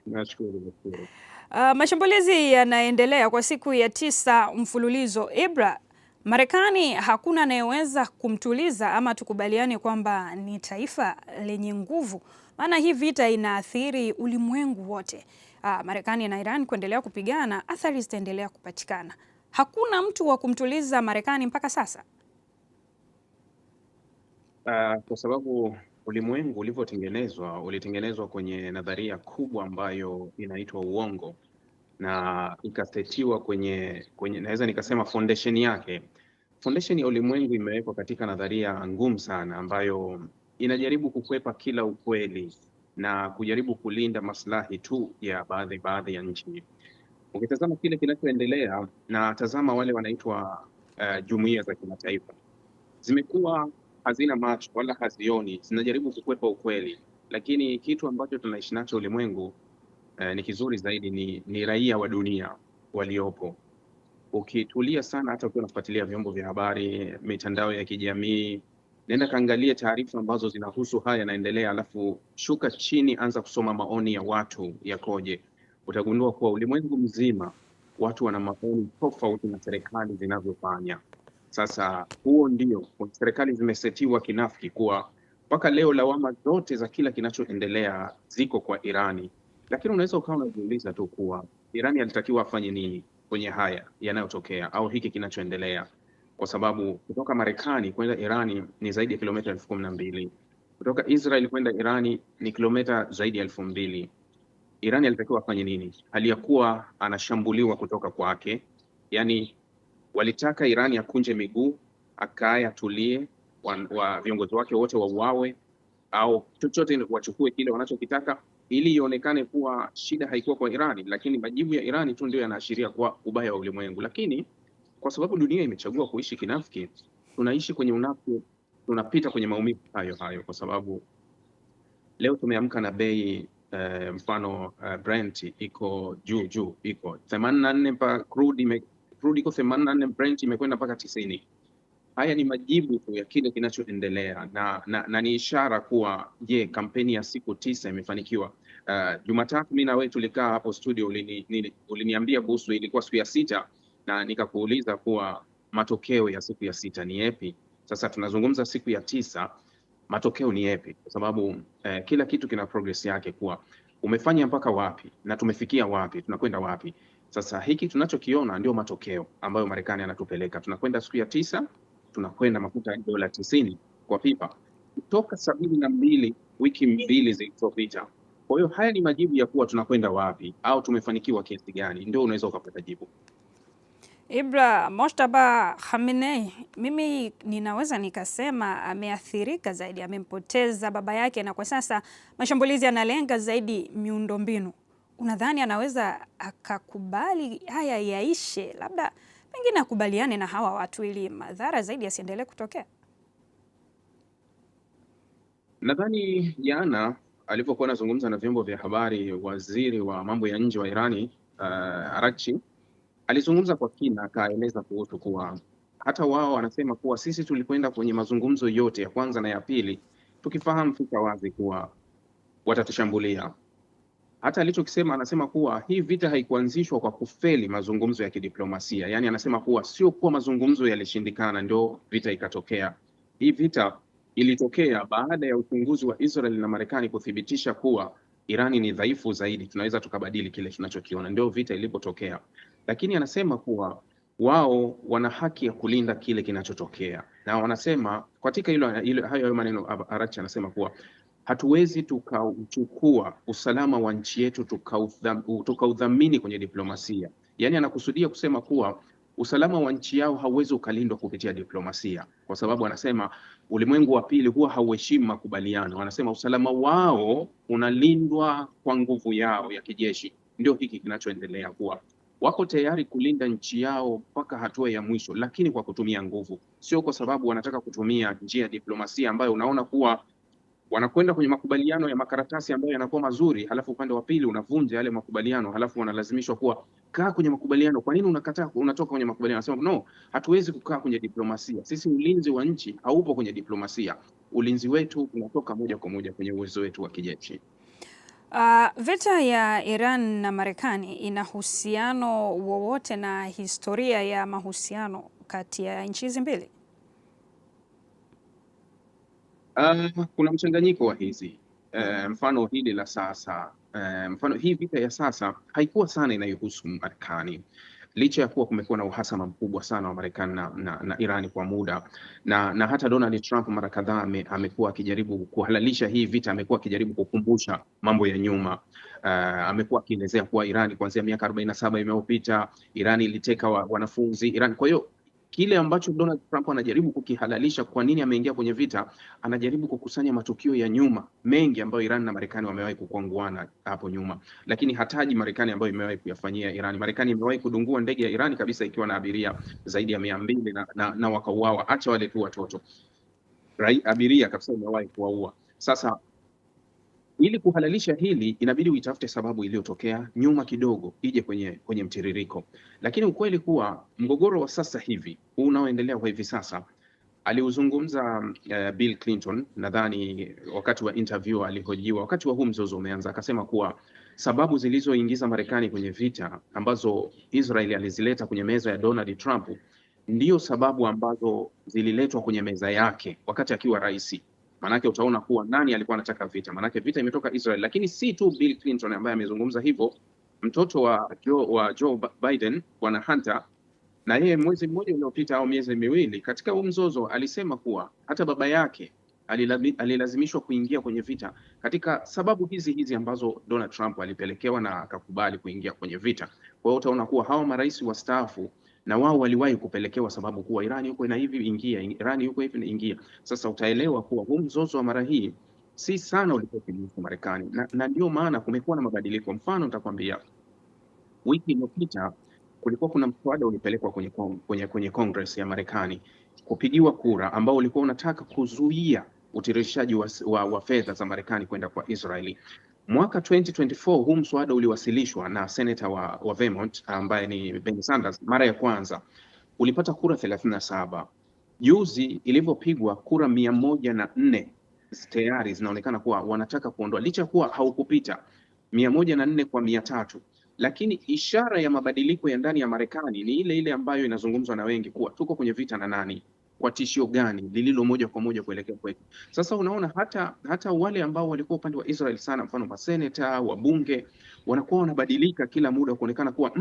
Nashukuru. Mashambulizi yanaendelea kwa siku ya 9 mfululizo. Ibra, Marekani hakuna anayeweza kumtuliza ama tukubaliane kwamba ni taifa lenye nguvu, maana hii vita inaathiri ulimwengu wote. Marekani na Iran kuendelea kupigana, athari zitaendelea kupatikana. Hakuna mtu wa kumtuliza Marekani mpaka sasa. Kwa sababu ulimwengu ulitengenezwa kwenye nadharia kubwa ambayo inaitwa uongo, na ikasetiwa kwenye naweza nikasema foundation yake. Foundation ya ulimwengu imewekwa katika nadharia ngumu sana ambayo inajaribu kukwepa kila ukweli na kujaribu kulinda maslahi tu ya baadhi ya nchi. Ukitazama kile kinachoendelea na tazama wale wanaitwa jumuiya za kimataifa, zimekuwa hazina macho wala hazioni, zinajaribu kukwepa ukweli, lakini kitu ambacho tunaishi nacho ulimwengu ni kizuri zaidi ni raia wa dunia waliopo. Ukitulia sana, hata ukiwa unafuatilia vyombo vya habari, mitandao ya kijamii, nenda kaangalia taarifa ambazo zinahusu haya yanaendelea, alafu shuka chini, anza kusoma maoni ya watu yakoje, utagundua kuwa ulimwengu mzima watu wana maoni tofauti na serikali zinavyofanya. Sasa huo ndio serikali zimesetiwa kinafiki kuwa mpaka leo lawama zote za kila kinachoendelea ziko kwa Irani. Lakini unaweza ukawa unajiuliza tu kuwa Irani alitakiwa afanye nini kwenye haya yanayotokea au hiki kinachoendelea, kwa sababu kutoka Marekani kwenda Irani ni zaidi ya kilomita 12,000. Kutoka Israel kwenda Irani ni kilomita zaidi ya 2,000. Irani alitakiwa afanye nini hali ya kuwa anashambuliwa kutoka kwake? Yani walitaka Irani akunje miguu, akae atulie, viongozi wake wote wauawe au chochote wachukue kile wanachokitaka ili ionekane kuwa shida haikuwa kwa Irani, lakini majibu ya Irani tu ndio yanaashiria kwa ubaya wa ulimwengu. Lakini kwa sababu dunia imechagua kuishi kinafiki, tunaishi kwenye unafiki, tunapita kwenye maumivu hayo, kwa sababu leo tumeamka na bei mfano Brent iko juu, iko 84 mpaka crude iko 84, Brent imekwenda mpaka 90. Haya ni majibu tu ya kile kinachoendelea na ni ishara kuwa kampeni ya siku 9 imefanikiwa. Jumatatu mimi na wewe tulikaa hapo studio, uliniambia kuhusu, ilikuwa siku ya 6 na nikakuuliza kuwa matokeo ya siku ya 6 ni yapi. Sasa tunazungumza siku ya 9, matokeo ni yapi? Kwa sababu kila kitu kina progress yake, kuwa umefanya mpaka wapi na tumefikia wapi, tunakwenda wapi. Sasa hiki tunachokiona ndio matokeo ambayo Marekani anatupeleka. Tunakwenda siku ya 9, tunakwenda mafuta ya dola 90 kwa pipa kutoka 72 wiki 2 zilizopita. Kwa hiyo haya ni majibu ya kuwa tunakwenda wapi au tumefanikiwa kiasi gani, ndio unaweza ukapata jibu. Ibra, Mojtaba Khamenei, mimi ninaweza nikasema ameathirika zaidi, amempoteza baba yake, na kwa sasa mashambulizi yanalenga zaidi miundombinu. Unadhani anaweza akakubali haya yaishe, labda pengine akubaliane na hawa watu ili madhara zaidi yasiendelee kutokea? Nadhani jana alipokuwa anazungumza na vyombo vya habari, waziri wa mambo ya nje wa Irani Araghchi alizungumza kwa kina, akaeleza kuhusu kuwa hata wao wanasema kuwa sisi tulikwenda kwenye mazungumzo yote ya kwanza na ya pili tukifahamu fika wazi kuwa watatushambulia. Hata alichokisema, anasema kuwa hii vita haikuanzishwa kwa kufeli mazungumzo ya kidiplomasia. Yani anasema kuwa sio kuwa mazungumzo yalishindikana ndio vita ikatokea. Hii vita ilitokea baada ya uchunguzi wa Israel na Marekani kuthibitisha kuwa Irani ni dhaifu zaidi, tunaweza tukabadili kile tunachokiona, ndio vita ilipotokea. Lakini anasema kuwa wao wana haki ya kulinda kile kinachotokea, na wanasema katika hayo maneno Araghchi anasema kuwa hatuwezi tukauchukua usalama wa nchi yetu tukaudhamini kwenye diplomasia. Yani anakusudia kusema kuwa usalama wa nchi yao hauwezi ukalindwa kupitia diplomasia, kwa sababu anasema ulimwengu wa pili huwa hauheshimu makubaliano. Anasema usalama wao unalindwa kwa nguvu yao ya kijeshi. Ndio hiki kinachoendelea, kuwa wako tayari kulinda nchi yao mpaka hatua ya mwisho, lakini kwa kutumia nguvu, sio kwa sababu wanataka kutumia njia ya diplomasia ambayo unaona kuwa wanakwenda kwenye makubaliano ya makaratasi ambayo yanakuwa mazuri, halafu upande wa pili unavunja yale makubaliano, halafu wanalazimishwa kuwa kaa kwenye makubaliano. Kwa nini unakataa, unatoka kwenye makubaliano? Anasema no, hatuwezi kukaa kwenye diplomasia. Sisi ulinzi wa nchi haupo kwenye diplomasia, ulinzi wetu unatoka moja kwa moja kwenye uwezo wetu wa kijeshi. Vita ya Iran na Marekani ina uhusiano wowote na historia ya mahusiano kati ya nchi hizi mbili? Kuna mchanganyiko wa hizi. Mfano hili la sasa, mfano hii vita ya sasa haikuwa sana inayohusu Marekani, licha ya kuwa kumekuwa na uhasama mkubwa sana wa Marekani na Irani kwa muda, na hata Donald Trump mara kadhaa amekuwa akijaribu kuhalalisha hii vita, amekuwa akijaribu kukumbusha mambo ya nyuma. Amekuwa akielezea kuwa Irani kuanzia miaka 47 imeyopita Irani iliteka wanafunzi Irani. Kwa hiyo kile ambacho Donald Trump anajaribu kukihalalisha, kwa nini ameingia kwenye vita, anajaribu kukusanya matukio ya nyuma mengi ambayo Iran na Marekani wamewahi kukwanguana hapo nyuma, lakini hataji Marekani ambayo imewahi kuyafanyia Iran. Marekani imewahi kudungua ndege ya Iran kabisa ikiwa na abiria zaidi ya 200 na wakauawa. Acha wale tu watoto, abiria kabisa imewahi kuwaua. Sasa ili kuhalalisha hili inabidi uitafute sababu iliyotokea nyuma kidogo ije kwenye mtiririko, lakini ukweli kuwa mgogoro wa sasa hivi unaoendelea kwa hivi sasa aliuzungumza Bill Clinton, nadhani wakati wa interview alihojiwa wakati wa huu mzozo umeanza, akasema kuwa sababu zilizoingiza Marekani kwenye vita ambazo Israel alizileta kwenye meza ya Donald Trump ndio sababu ambazo zililetwa kwenye meza yake wakati akiwa rais. Manake utaona kuwa nani alikuwa anataka vita, manake vita imetoka Israel. Lakini si tu Bill Clinton ambaye amezungumza hivyo, mtoto wa Joe Biden, bwana Hunter, na yeye mwezi mmoja uliopita au miezi miwili katika huu mzozo alisema kuwa hata baba yake alilazimishwa kuingia kwenye vita katika sababu hizi ambazo Donald Trump alipelekewa na akakubali kuingia kwenye vita. Kwa hiyo utaona kuwa hawa marais wastaafu na wao waliwahi kupelekewa sababu kuwa Irani yuko na hivi ingia, Irani yuko hivi ingia. Sasa utaelewa kuwa huu mzozo wa mara hii si sana ulipokuhusu Marekani, na ndio maana kumekuwa na mabadiliko. Mfano nitakwambia, wiki iliyopita kulikuwa kuna mswada ulipelekwa kwenye Congress ya Marekani kupigiwa kura ambao ulikuwa unataka kuzuia utiririshaji wa fedha za Marekani kwenda kwa Israeli. Mwaka 2024 huu mswada uliwasilishwa na senator wa Vermont ambaye ni Bernie Sanders. Mara ya kwanza ulipata kura 37. Juzi ilivyopigwa kura 104 tayari zinaonekana kuwa wanataka kuondoa, licha kuwa haukupita 104 kwa 300. Lakini ishara ya mabadiliko ya ndani ya Marekani ni ile ile ambayo inazungumzwa na wengi kuwa tuko kwenye vita na nani, kwa tishio gani lililo moja kwa moja kuelekea kwetu. Sasa unaona hata wale ambao walikuwa upande wa Israel sana, mfano maseneta, wabunge, wanakuwa wanabadilika kila muda kuonekana kuwa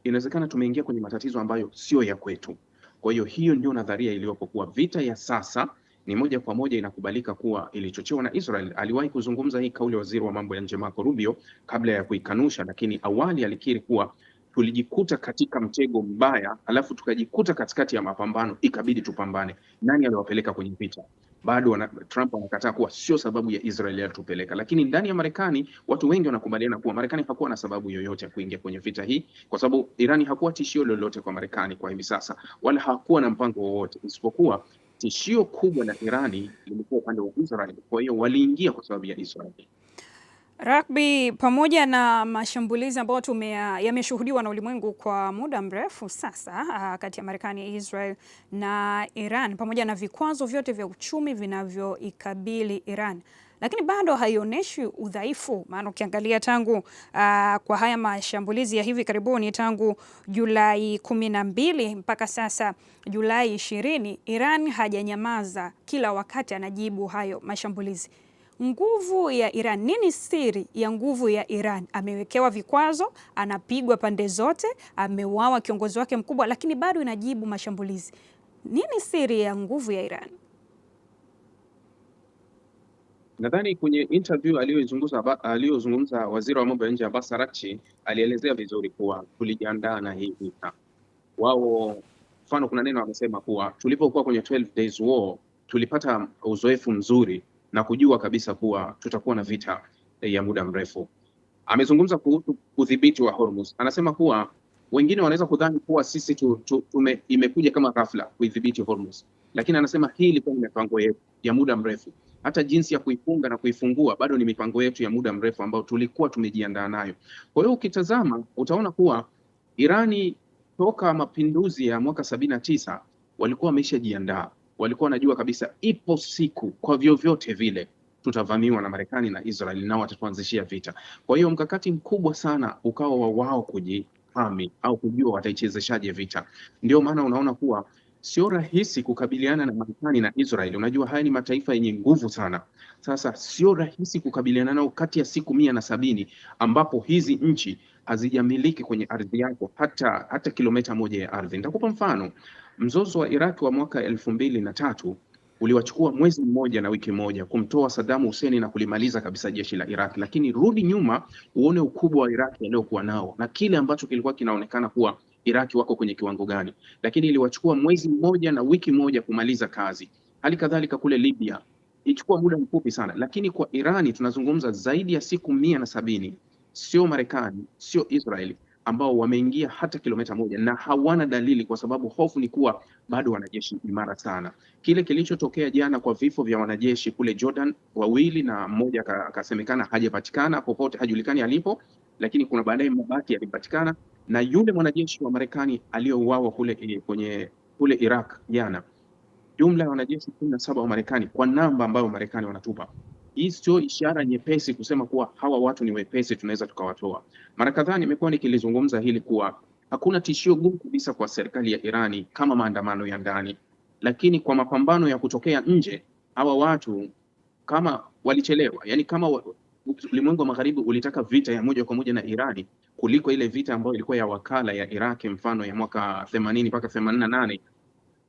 inawezekana tumeingia kwenye matatizo ambayo sio ya kwetu. Kwa hiyo ndio nadharia iliyopo kuwa vita ya sasa ni moja kwa moja inakubalika kuwa ilichochewa na Israel. Aliwahi kuzungumza hii kauli waziri wa mambo ya nje Marco Rubio kabla ya kuikanusha, lakini awali alikiri kuwa tulijikuta katika mtego mbaya, alafu tukajikuta katikati ya mapambano, ikabidi tupambane. Nani aliwapeleka kwenye vita? Bado Trump anakataa kuwa sio sababu ya Israel yalitupeleka, lakini ndani ya Marekani watu wengi wanakubaliana kuwa Marekani hakuwa na sababu yoyote ya kuingia kwenye vita hii, kwa sababu Irani hakuwa tishio lolote kwa Marekani kwa hivi sasa, wala hakuwa na mpango wowote, isipokuwa tishio kubwa la Irani lilikuwa upande wa Israel. Kwa hiyo waliingia kwa sababu ya Israel. Rugby, pamoja na mashambulizi ambayo yameshuhudiwa na ulimwengu kwa muda mrefu sasa kati ya Marekani, Israel na Iran, pamoja na vikwazo vyote vya uchumi vinavyoikabili Iran, lakini bado haionyeshi udhaifu. Maana ukiangalia tangu kwa haya mashambulizi ya hivi karibuni, tangu Julai 12 mpaka sasa Julai 20, Iran hajanyamaza, kila wakati anajibu hayo mashambulizi. Nguvu ya Iran, nini siri ya nguvu ya Iran? Amewekewa vikwazo, anapigwa pande zote, ameuawa kiongozi wake mkubwa, lakini bado inajibu mashambulizi. Nini siri ya nguvu ya Iran? Nadhani kwenye interview aliyozungumza waziri wa mambo ya nje Abbas Araghchi alielezea vizuri kuwa tulijiandaa na hii vita. Wao mfano, kuna neno amesema kuwa tulipokuwa kwenye 12 days war tulipata uzoefu mzuri na kujua kabisa kuwa tutakuwa na vita ya muda mrefu. Amezungumza kuhusu udhibiti wa Hormuz. Anasema kuwa wengine wanaweza kudhani kuwa sisi imekuja kama ghafla kuidhibiti Hormuz, lakini anasema hii ilikuwa ni mipango yetu ya muda mrefu. Hata jinsi ya kuifunga na kuifungua bado ni mipango yetu ya muda mrefu ambayo tulikuwa tumejiandaa nayo. Kwa hiyo ukitazama utaona kuwa Irani toka mapinduzi ya mwaka 79 walikuwa wameshajiandaa. Walikuwa wanajua kabisa ipo siku kwa vyovyote vile tutavamiwa na Marekani na Israel nao watatuanzishia vita. Kwa hiyo mkakati mkubwa sana ukawa wa wao kujihami au kujua wataichezeshaje vita. Ndio maana unaona kuwa sio rahisi kukabiliana na Marekani na Israel. Unajua haya ni mataifa yenye nguvu sana. Sasa sio rahisi kukabiliana nao kati ya siku 170 ambapo hizi nchi hazijamiliki kwenye ardhi yako hata kilomita moja ya ardhi. Nitakupa mfano. Mzozo wa Iraq wa mwaka 2003 uliwachukua mwezi mmoja na wiki moja kumtoa Saddam Hussein na kulimaliza kabisa jeshi la Iraq, lakini rudi nyuma uone ukubwa wa Iraq waliokuwa nao na kile ambacho kilikuwa kinaonekana kuwa Iraki wako kwenye kiwango gani, lakini iliwachukua mwezi mmoja na wiki moja kumaliza kazi. Hali kadhalika kule Libya ichukua muda mfupi sana, lakini kwa Irani tunazungumza zaidi ya siku 170. Sio Marekani, sio Israeli ambao wameingia hata kilomita moja na hawana dalili, kwa sababu hofu ni kuwa bado wanajeshi imara sana. Kile kilichotokea jana kwa vifo vya wanajeshi kule Jordan, 2 na mmoja akasemekana hajapatikana popote, hajulikani alipo, lakini kuna baadaye mabaki yalipatikana, na yule mwanajeshi wa Marekani aliyouawa kule Iraq jana, jumla ya wanajeshi 17 wa Marekani kwa namba ambayo Marekani wanatupa. Hii sio ishara nyepesi kusema kuwa hawa watu ni wepesi tunaweza tukawatoa. Mara kadhaa nimekuwa nikilizungumza hili kuwa hakuna tishio gumu kabisa kwa serikali ya Irani kama maandamano ya ndani, lakini kwa mapambano ya kutokea nje hawa watu kama walichelewa, yani kama ulimwengu wa magharibi ulitaka vita ya moja kwa moja na Irani kuliko ile vita ambayo ilikuwa ya wakala ya Iraq mfano ya mwaka 80 mpaka 88,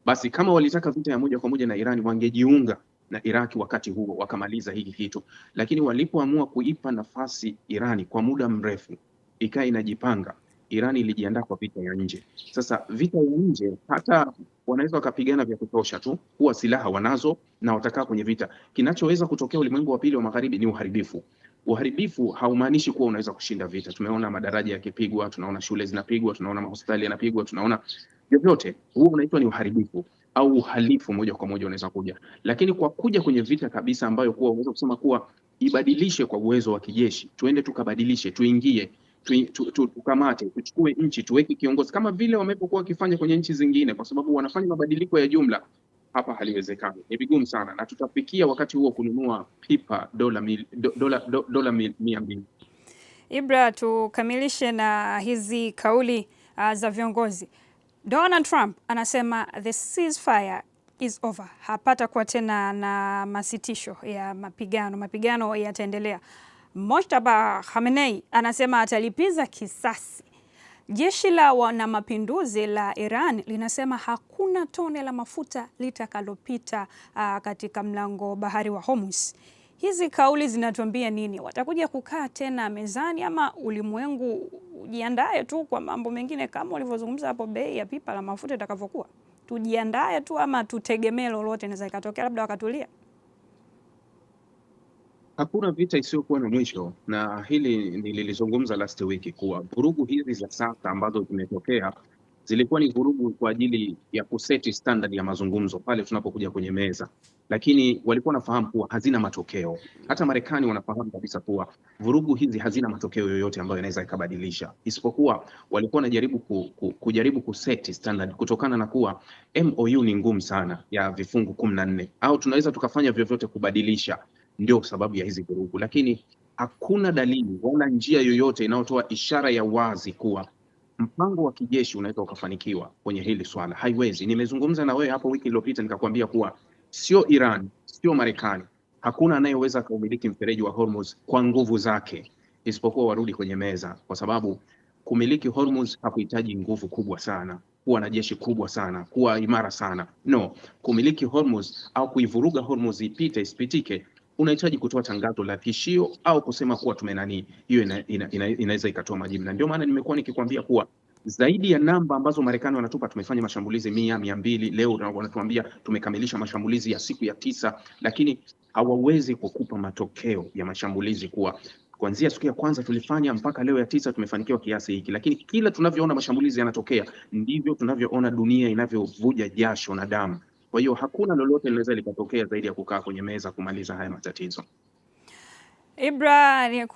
basi kama walitaka vita ya moja kwa moja na Irani wangejiunga na Iraki wakati huo wakamaliza hiki kitu, lakini walipoamua kuipa nafasi Irani kwa muda mrefu ikaa inajipanga, Irani ilijiandaa kwa vita ya nje. Sasa vita ya nje hata wanaweza wakapigana vya kutosha tu, kuwa silaha wanazo na watakaa kwenye vita. Kinachoweza kutokea ulimwengu wa pili wa magharibi ni uharibifu. Uharibifu haumaanishi kuwa unaweza kushinda vita. Tumeona madaraja yakipigwa, tunaona shule zinapigwa, tunaona mahospitali yanapigwa, tunaona vyovyote. Huo unaitwa ni uharibifu au uhalifu moja kwa moja unaweza kuja. Lakini kwa kuja kwenye vita kabisa ambayo kuwa unaweza kusema kuwa ibadilishe kwa uwezo wa kijeshi, tuende tukabadilishe, tuingie, tukamate, tuchukue nchi, tuweke kiongozi kama vile wamepokuwa wakifanya kwenye nchi zingine, kwa sababu wanafanya mabadiliko ya jumla. Hapa haliwezekani, ni vigumu sana, na tutafikia wakati huo kununua pipa dola 200. Ibra, tukamilishe na hizi kauli za viongozi. Donald Trump anasema the ceasefire is over, hapata kuwa tena na masitisho ya mapigano yataendelea. Mojtaba Khamenei anasema atalipiza kisasi. Jeshi la wanamapinduzi la Iran linasema hakuna tone la mafuta litakalopita katika mlango bahari wa Hormuz. Hizi kauli zinatuambia nini? Watakuja kukaa tena mezani ama ulimwengu ujiandae tu kwa mambo mengine kama ulivyozungumza hapo, bei ya pipa la mafuta itakavyokuwa? Tujiandae tu ama tutegemee lolote inaweza ikatokea, labda wakatulia? Hakuna vita isiyokuwa na mwisho, na hili nililizungumza last week kuwa vurugu hizi za sasa ambazo zimetokea zilikuwa ni vurugu kwa ajili ya kuseti standard ya mazungumzo pale tunapokuja kwenye meza, lakini walikuwa wanafahamu kuwa hazina matokeo. Hata Marekani wanafahamu kabisa kuwa vurugu hizi hazina matokeo yoyote ambayo yanaweza ikabadilisha, isipokuwa walikuwa wanajaribu kujaribu kuseti standard kutokana na kuwa MOU ni ngumu sana ya vifungu 14 au tunaweza tukafanya vyovyote kubadilisha. Ndio sababu ya hizi vurugu, lakini hakuna dalili wala njia yoyote inayotoa ishara ya wazi kuwa mpango wa kijeshi unaweza ukafanikiwa kwenye hili swala. Haiwezi. Nimezungumza na wewe hapo wiki iliyopita nikakwambia kuwa sio Iran, sio Marekani, hakuna anayeweza kumiliki mfereji wa Hormuz kwa nguvu zake, isipokuwa warudi kwenye meza, kwa sababu kumiliki Hormuz hakuhitaji nguvu kubwa sana, kuwa na jeshi kubwa sana, kuwa imara sana. No, kumiliki Hormuz au kuivuruga Hormuz ipite isipitike, unahitaji kutoa tangazo la tishio au kusema kuwa tumenani. Hiyo inaweza ikatoa majibu, na ndio maana nimekuwa nikikwambia kuwa zaidi ya namba ambazo Marekani wanatupa, tumefanya mashambulizi 100, 200, leo wanatuambia tumekamilisha mashambulizi ya siku ya 9, lakini hawawezi kukupa matokeo ya mashambulizi kuwa kuanzia siku ya kwanza tulifanya mpaka leo ya 9 tumefanikiwa kiasi hiki. Lakini kila tunavyoona mashambulizi yanatokea ndivyo tunavyoona dunia inavyovuja jasho na damu. Kwa hiyo hakuna lolote linaweza likatokea zaidi ya kukaa kwenye meza kumaliza haya matatizo. Ibra, ni